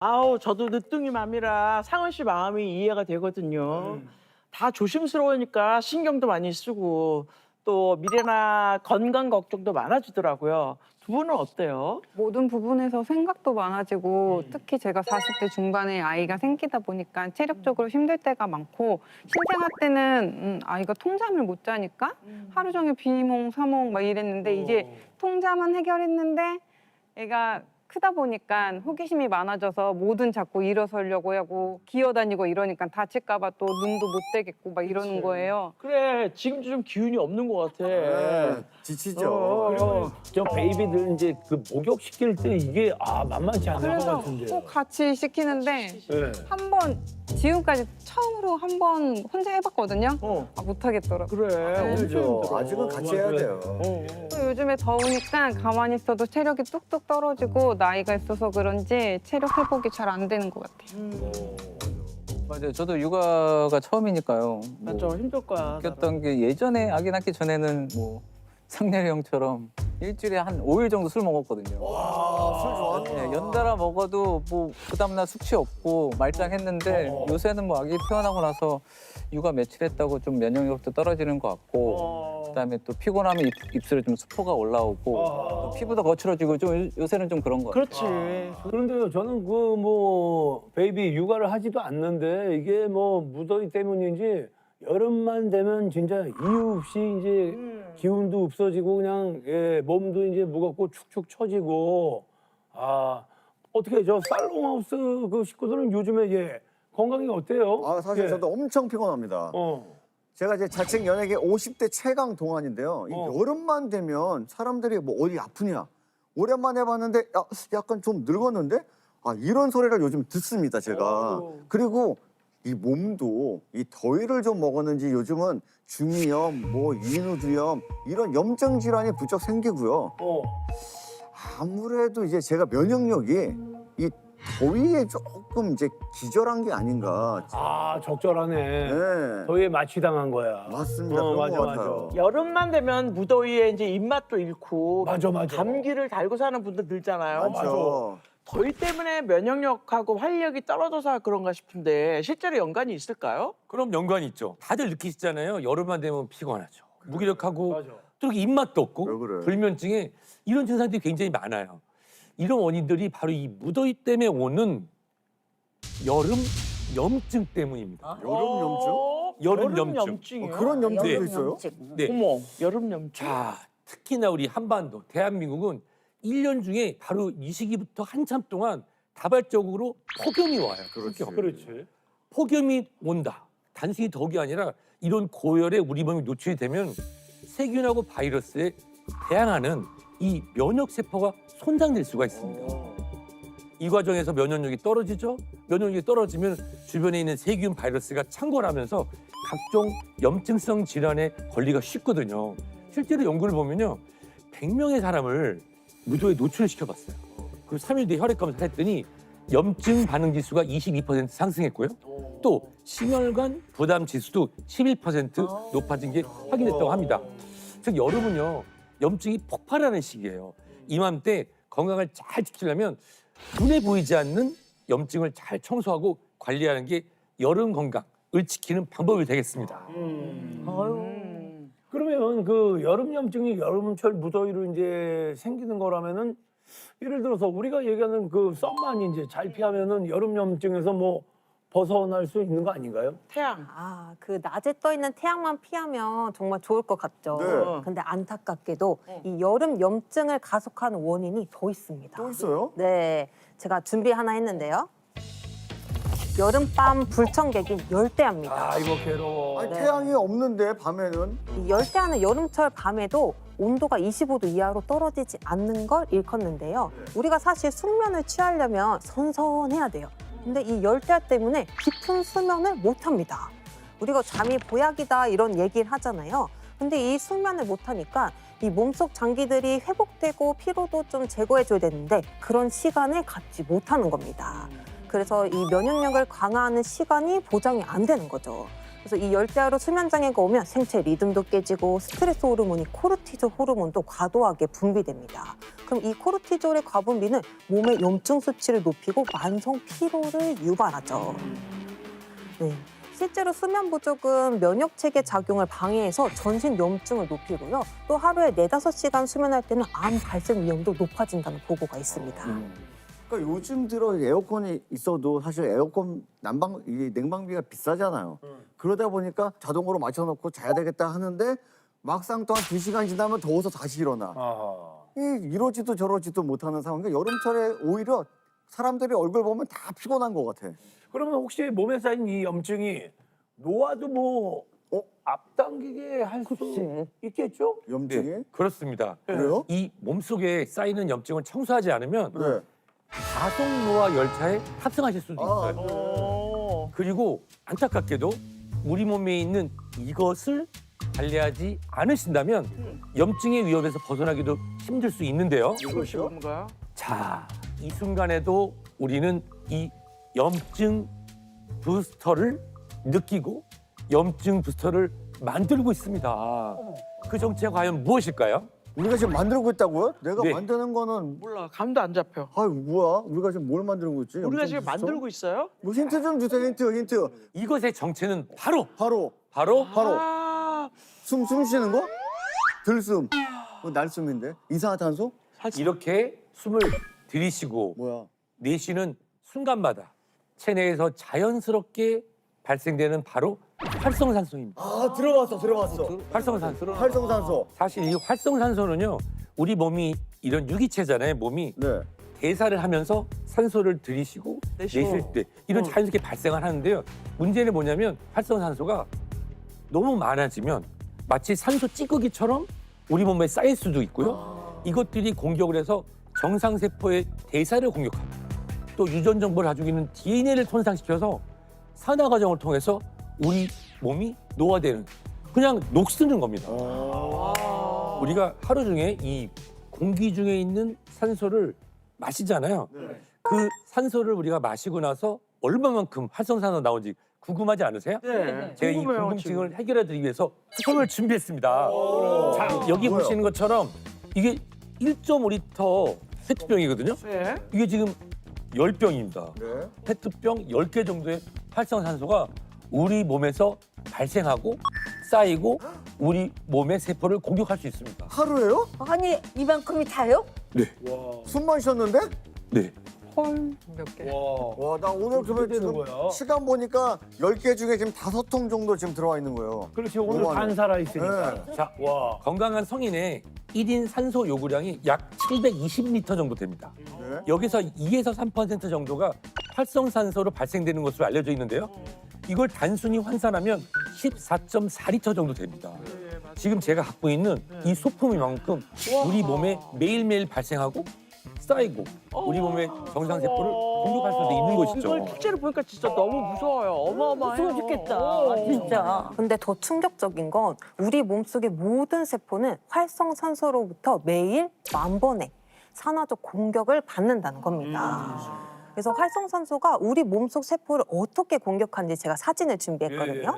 아우 저도 늦둥이 맘이라 상은 씨 마음이 이해가 되거든요. 다 조심스러우니까 신경도 많이 쓰고 또 미래나 건강 걱정도 많아지더라고요. 두 분은 어때요? 모든 부분에서 생각도 많아지고 특히 제가 40대 중반에 아이가 생기다 보니까 체력적으로 힘들 때가 많고 신생아 때는 아이가 통잠을 못 자니까 하루 종일 비몽 사몽 막 이랬는데 이제 통잠은 해결했는데 애가 크다 보니까 호기심이 많아져서 뭐든 자꾸 일어서려고 하고 기어다니고 이러니까 다칠까 봐 또 눈도 못 떼겠고 막 이러는 그치. 거예요. 그래 지금 좀 기운이 없는 것 같아. 네, 지치죠. 어. 저 베이비들 이제 그 목욕 시킬 때 이게 만만치 않을 것 그래서 같은데. 꼭 같이 시키는데 네. 한 번 지금까지 처음으로 한 번 혼자 해봤거든요. 못하겠더라고요. 그래. 힘들죠. 아직은 같이 해야 돼요. 또 요즘에 더우니까 가만히 있어도 체력이 뚝뚝 떨어지고 나이가 있어서 그런지 체력 회복이 잘 안 되는 것 같아요. 맞아요. 저도 육아가 처음이니까요. 맞아 힘들 거야. 느꼈던 게 예전에 아기 낳기 전에는 뭐 상렬이 형처럼 일주일에 한 5일 정도 술 먹었거든요. 술 좋아하는구나. 네, 연달아 먹어도 뭐 그 다음날 숙취 없고 말짱했는데 요새는 뭐 아기 태어나고 나서 육아 며칠 했다고 좀 면역력도 떨어지는 것 같고 그다음에 또 피곤하면 입술에 좀 수포가 올라오고 또 피부도 거칠어지고 좀 요새는 좀 그런 것 같아요. 그렇지. 그런데요, 저는 그 뭐 베이비 육아를 하지도 않는데 이게 뭐 무더위 때문인지 여름만 되면 진짜 이유 없이 이제 기운도 없어지고 그냥 몸도 이제 무겁고 축축 처지고 어떻게 저 살롱하우스 그 식구들은 요즘에 건강이 어때요? 사실 저도 엄청 피곤합니다. 제가 이제 자칭 연예계 50대 최강 동안인데요. 이 여름만 되면 사람들이 뭐 어디 아프냐, 오랜만에 봤는데 약간 좀 늙었는데 이런 소리를 요즘 듣습니다, 제가. 그리고 이 몸도 이 더위를 좀 먹었는지 요즘은 중이염, 뭐 인후두염 이런 염증 질환이 부쩍 생기고요. 아무래도 이제 제가 면역력이 이 더위에 조금 이제 기절한 게 아닌가. 적절하네. 네. 더위에 마취당한 거야. 맞습니다. 그런 맞아, 것 맞아. 같아요. 여름만 되면 무더위에 이제 입맛도 잃고 맞아. 감기를 달고 사는 분들 늘잖아요. 맞죠. 더위 때문에 면역력하고 활력이 떨어져서 그런가 싶은데 실제로 연관이 있을까요? 그럼 연관이 있죠. 다들 느끼시잖아요. 여름만 되면 피곤하죠. 무기력하고 맞아. 또 이렇게 입맛도 왜 없고 그래? 불면증에 이런 증상들이 굉장히 많아요. 이런 원인들이 바로 이 무더위 때문에 오는 여름 염증 때문입니다. 여름 염증? 여름 염증. 염증이요? 그런 염증도 네. 있어요? 네. 어머, 여름 염증. 자, 특히나 우리 한반도, 대한민국은 1년 중에 바로 이 시기부터 한참 동안 다발적으로 폭염이 와요. 폭염. 그렇지. 폭염이 온다. 단순히 더욱이 아니라 이런 고열에 우리 몸이 노출이 되면 세균하고 바이러스에 대항하는 이 면역 세포가 손상될 수가 있습니다. 이 과정에서 면역력이 떨어지죠. 면역력이 떨어지면 주변에 있는 세균 바이러스가 창궐하면서 각종 염증성 질환에 걸리기가 쉽거든요. 실제로 연구를 보면요. 100명의 사람을 무더위에 노출시켜봤어요. 그리고 3일 뒤에 혈액 검사를 했더니 염증 반응 지수가 22% 상승했고요. 또 심혈관 부담 지수도 11% 높아진 게 확인됐다고 합니다. 즉 여름은요. 염증이 폭발하는 시기예요. 이맘때 건강을 잘 지키려면 눈에 보이지 않는 염증을 잘 청소하고 관리하는 게 여름 건강을 지키는 방법이 되겠습니다. 그러면 그 여름 염증이 여름철 무더위로 이제 생기는 거라면은 예를 들어서 우리가 얘기하는 그 썸만 이제 잘 피하면은 여름 염증에서 뭐 벗어날 수 있는 거 아닌가요? 태양. 그 낮에 떠 있는 태양만 피하면 정말 좋을 것 같죠. 네. 근데 안타깝게도 이 여름 염증을 가속하는 원인이 더 있습니다. 또 있어요? 네, 제가 준비 하나 했는데요. 여름밤 불청객인 열대야입니다. 이거 괴로워. 아니, 네. 태양이 없는데 밤에는 이 열대야는 여름철 밤에도 온도가 25도 이하로 떨어지지 않는 걸 일컫는데요. 우리가 사실 숙면을 취하려면 선선해야 돼요. 근데 이 열대야 때문에 깊은 수면을 못합니다. 우리가 잠이 보약이다 이런 얘기를 하잖아요. 근데 이 숙면을 못하니까 이 몸속 장기들이 회복되고 피로도 좀 제거해줘야 되는데 그런 시간을 갖지 못하는 겁니다. 그래서 이 면역력을 강화하는 시간이 보장이 안 되는 거죠. 그래서 이 열대야로 수면 장애가 오면 생체 리듬도 깨지고 스트레스 호르몬이 코르티졸 호르몬도 과도하게 분비됩니다. 그럼 이 코르티졸의 과분비는 몸의 염증 수치를 높이고 만성 피로를 유발하죠. 네. 실제로 수면 부족은 면역 체계 작용을 방해해서 전신 염증을 높이고요. 또 하루에 4-5시간 수면할 때는 암 발생 위험도 높아진다는 보고가 있습니다. 그러니까 요즘 들어 에어컨이 있어도 사실 에어컨 이게 냉방비가 비싸잖아요. 그러다 보니까 자동으로 맞춰놓고 자야 되겠다 하는데 막상 또 한 2시간 지나면 더워서 다시 일어나. 이러지도 저러지도 못하는 상황. 그러니까 여름철에 오히려 사람들이 얼굴 보면 다 피곤한 것 같아. 그러면 혹시 몸에 쌓인 이 염증이 노화도 뭐 앞당기게 할 수 있겠죠? 염증이? 네, 그렇습니다. 그래요? 이 몸속에 쌓이는 염증을 청소하지 않으면 네. 가속 노화 열차에 탑승하실 수도 아, 있어요. 어. 그리고 안타깝게도 우리 몸에 있는 이것을 관리하지 않으신다면 염증의 위협에서 벗어나기도 힘들 수 있는데요. 이것이 뭔가요? 자, 이 순간에도 우리는 이 염증 부스터를 느끼고 염증 부스터를 만들고 있습니다. 그 정체가 과연 무엇일까요? 우리가 지금 만들고 있다고요? 내가 네. 만드는 거는 몰라, 감도 안 잡혀. 뭐야? 우리가 지금 뭘 만들고 있지? 우리가 염증 지금 부스터? 만들고 있어요? 뭐 힌트 좀 주세요. 힌트. 이것의 정체는 바로 바로 아, 숨 쉬는 거? 들숨. 날숨인데 이산화탄소? 이렇게 숨을 들이쉬고 뭐야? 내쉬는 순간마다 체내에서 자연스럽게 발생되는 바로 활성산소입니다. 아 들어봤어. 활성산소. 활성산소. 사실 이 활성산소는요, 우리 몸이 이런 유기체잖아요. 몸이 네. 대사를 하면서 산소를 들이쉬고 내쉬고. 내쉴 때 이런 자연스럽게 발생을 하는데요. 문제는 뭐냐면 활성산소가 너무 많아지면 마치 산소 찌꺼기처럼 우리 몸에 쌓일 수도 있고요. 이것들이 공격을 해서 정상세포의 대사를 공격합니다. 또 유전 정보를 가지고 있는 DNA를 손상시켜서 산화 과정을 통해서 우리 몸이 노화되는, 그냥 녹쓰는 겁니다. 우리가 하루 중에 이 공기 중에 있는 산소를 마시잖아요. 그 산소를 우리가 마시고 나서 얼마만큼 활성산소 나오는지 궁금하지 않으세요? 네. 제가 이 궁금해요, 궁금증을 지금. 해결해드리기 위해서 수품을 준비했습니다. 자, 여기 뭐예요? 보시는 것처럼 이게 1.5리터 페트병이거든요. 네. 이게 지금 10병입니다. 네. 페트병 10개 정도의 활성산소가 우리 몸에서 발생하고 쌓이고 우리 몸의 세포를 공격할 수 있습니다. 하루에요? 아니 이만큼이 다요? 숨만 쉬었는데? 네. 헐, 몇 개. 와, 나 오늘 그러면 되는 지금 거야? 시간 보니까 10개 중에 지금 5통 정도 지금 들어와 있는 거예요. 그렇지, 오늘 너무하네. 반 살아 있으니까. 네. 자, 와. 건강한 성인의 1인 산소 요구량이 약 720리터 정도 됩니다. 네. 여기서 2에서 3% 정도가 활성산소로 발생되는 것으로 알려져 있는데요. 이걸 단순히 환산하면 14.4리터 정도 됩니다. 지금 제가 갖고 있는 이 소품이만큼 우리 몸에 매일매일 발생하고 쌓이고 우리 몸의 정상세포를 공격할 수도 있는 이걸 것이죠. 실제로 보니까 진짜 너무 무서워요. 어마어마해요. 무서워 죽겠다 진짜. 근데 더 충격적인 건 우리 몸속의 모든 세포는 활성산소로부터 매일 10,000번의 산화적 공격을 받는다는 겁니다. 그래서 활성산소가 우리 몸속 세포를 어떻게 공격하는지 제가 사진을 준비했거든요.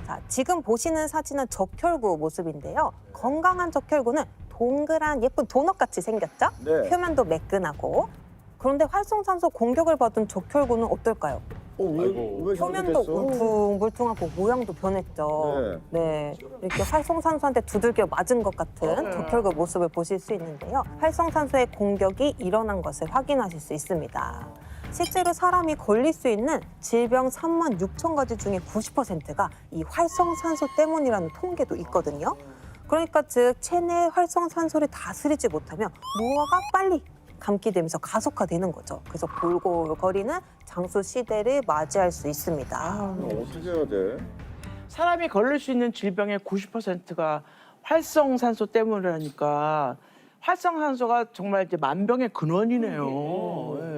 자, 지금 보시는 사진은 적혈구 모습인데요. 건강한 적혈구는 동그란 예쁜 도넛같이 생겼죠? 네. 표면도 매끈하고. 그런데 활성산소 공격을 받은 적혈구는 어떨까요? 왜 표면도 울퉁불퉁하고 모양도 변했죠. 네. 이렇게 활성산소한테 두들겨 맞은 것 같은 적혈구 모습을 보실 수 있는데요. 활성산소의 공격이 일어난 것을 확인하실 수 있습니다. 실제로 사람이 걸릴 수 있는 질병 36,000가지 중에 90%가 이 활성산소 때문이라는 통계도 있거든요. 그러니까 즉 체내 활성산소를 다스리지 못하면 노화가 빨리 감기되면서 가속화되는 거죠. 그래서 골골거리는 장수 시대를 맞이할 수 있습니다. 어떻게 해야 돼? 사람이 걸릴 수 있는 질병의 90%가 활성산소 때문이라니까 활성산소가 정말 이제 만병의 근원이네요. 예.